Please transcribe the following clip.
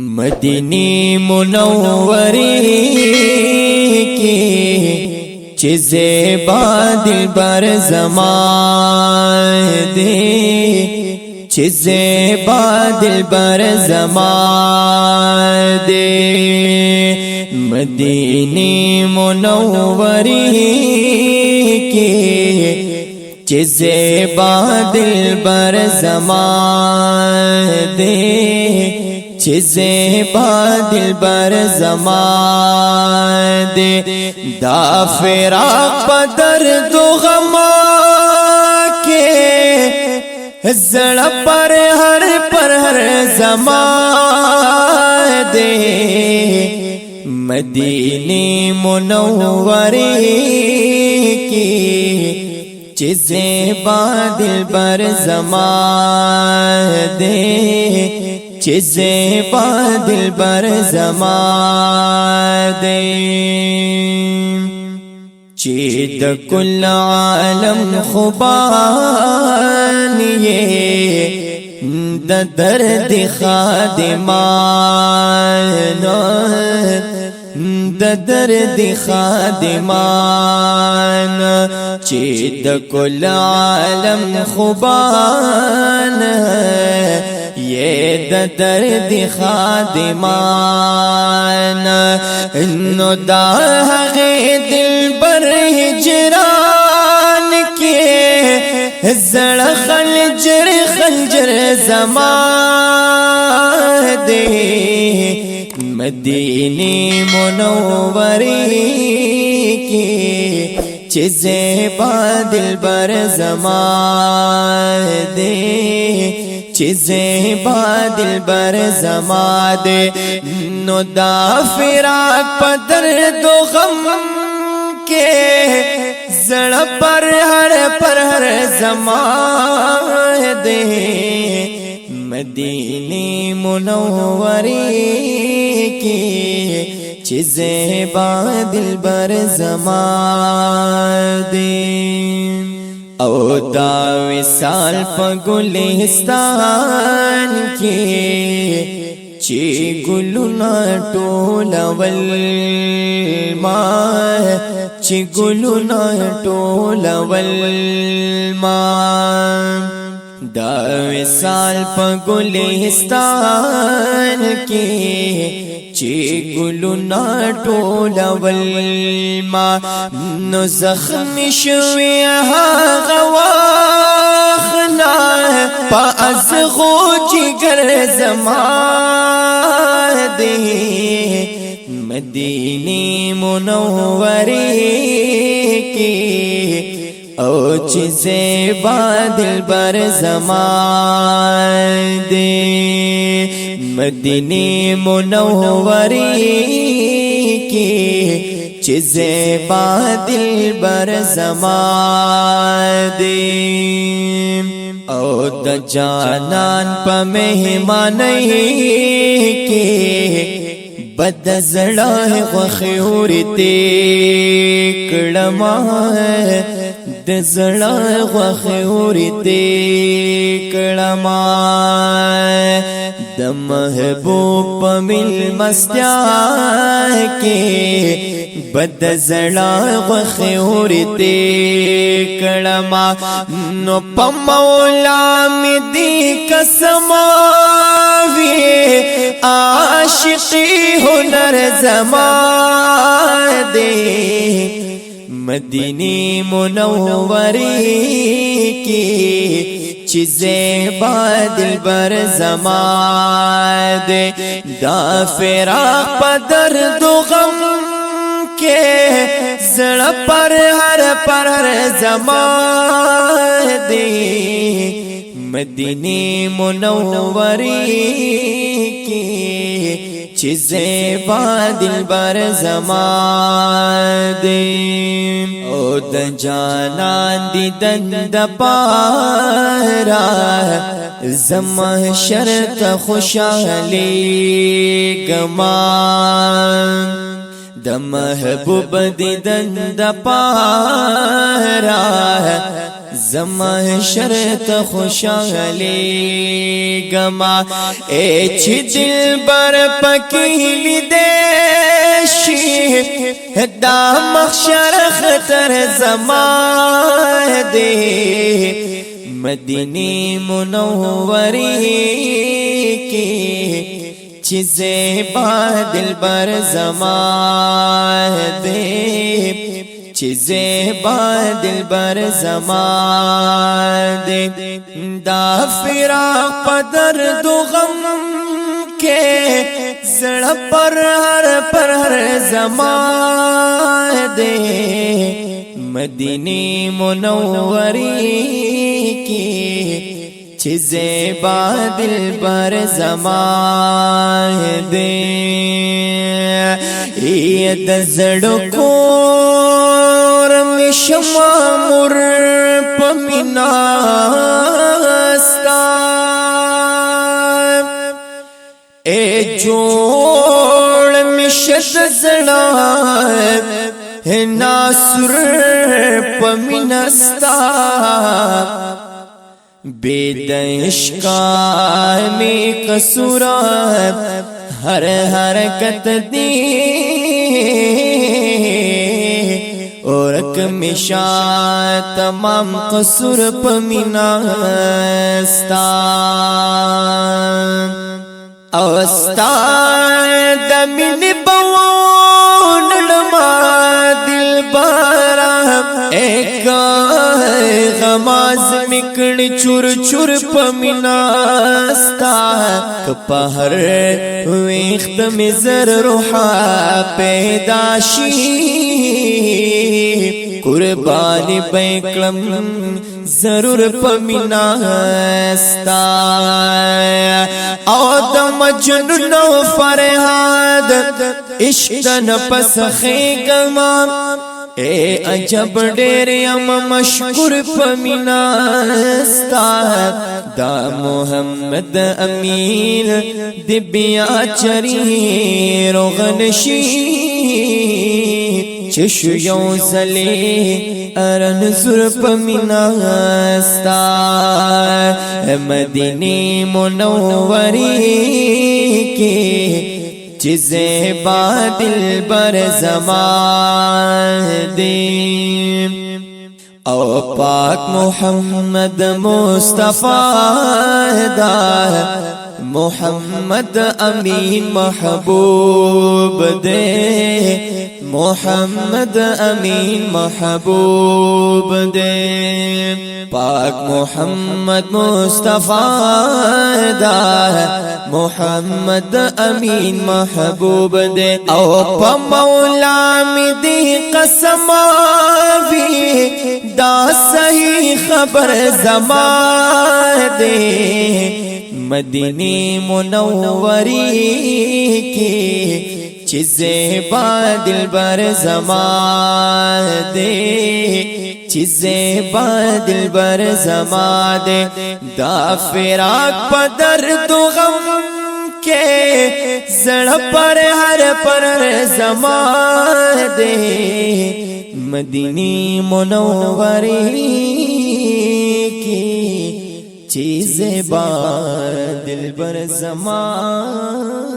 मदीनी मुनव्वरी की चीज़े बादिल बर ज़मान दे, चीज़े बादिल बर ज़मान दे। मदीनी मुनव्वरी की चीज़े बादिल बर ज़मान दे, चीज़े बादिल बर ज़मान दे। दा फिराक पदर दो गमा के जड़ पर हर ज़मान दे। मदीनी मुनव्वरी की चीज़े बादिल बर ज़मान दे, चीज़े बादिल बर ज़मान दे। चीद कुल आलम खुबानिए दर्द खादिमान, दर्द खादिमान। चीद कुल आलम खुबान ये दर्द खादिमान। नुदाहे दिल बर हिजरान के जड़ खंजर खंजर ज़मान दे। मदीनी मुनव्वरी की चीज़े बादिल बर ज़मान दे, चीज़े बादिल बर ज़मान दे। नुदा फिराक पदर दो गम के जड़ पर हर ज़मान दे। मदीनी मुनव्वरी की चीज़े बादिल बर ज़मान दे। औ दा विसाल गुलिस्तान के ची गुलुना टोलवल माँ, ची गुलुना टोलवल माँ। दा विसाल गुलिस्तान के ची गुलुना टोलवल माँ। नो ज़ख्मी शुवे गवाखना पा अज़ गो जिगर ज़मान दे। मदीनी मुनव्वरी की ओ चीज़े बादिल बर ज़मान दे। मदीनी मुनव्वरी की चीज़े बादिल बर ज़मान दे। ओ द जानान प मेहमान के बद जड़ा है ख़ूरी ते कड़मा, द जड़ा ख़ूरी ते कड़मा। द महबूब मिल मस्त्या के बद जड़ा ख़ूरी ते कड़मा। नो पमौला में दी कसमावी आशिक़ी हुनर ज़मान दे। मदीनी मुनव्वरी की चीज़े बादिल बर ज़मान दे। दा फिराक पदर दो गम के जड़ पर हर ज़मान दे। मदीनी मुनव्वरी की चीज़े बादिल बर ज़मान दे। ओ द जानान दी दंद पारा ज़महशर त खुशहाली गमान। द महबूब दी दंद पारा زما شرط خوشالی گما اے چھ دل بر پکیلی دیشی دا محشر خطر زما دے مدینی منوری کی چیزیں دل بر زمان دے چیزیں دل بر زمان دے دا فراق پدر دو غم کے زڑ پر ہر زمان دے مدینی منوری کی چیزیں دل بر زمان دے یہ دزڑکو رمشما مر پمیناستا اے جوڑ مشت زڑا ناصر پمیناستا بید عشقا میں قصورا ہر حرکت دی اور کمشا تمام قصور پمیناستا اوستا دمین بوون لما دل بارا ایک غماز مکن چور چور پمیناستا کپہر ویخت مزر روحا پیداشی قربان بیکلم ضرور پمیناستا او د مجنون فرحاد عشقن پس خیگما اے عجب ڈیر یم مشکور پمیناستا دا محمد امین دی بیا چری روغنشی چشو یو زلی ارن زر پمیناستا مدینی منوری کی چیزیں دل بر زمان دے او پاک محمد مصطفیٰ دا محمد امین محبوب دے محمد امین محبوب دے پاک محمد مصطفیٰ دا محمد امین محبوب دے او پا مولا می دی قسم آوی دا صحیح خبر زمان دے مدینی منوری کی چیزیں دل بر زمان دے چیزیں دل بر زمان دے دا فراق پدر دو غم کے زڑ پر ہر زمان دے مدینی منوری کی چیزیں دل بر زمان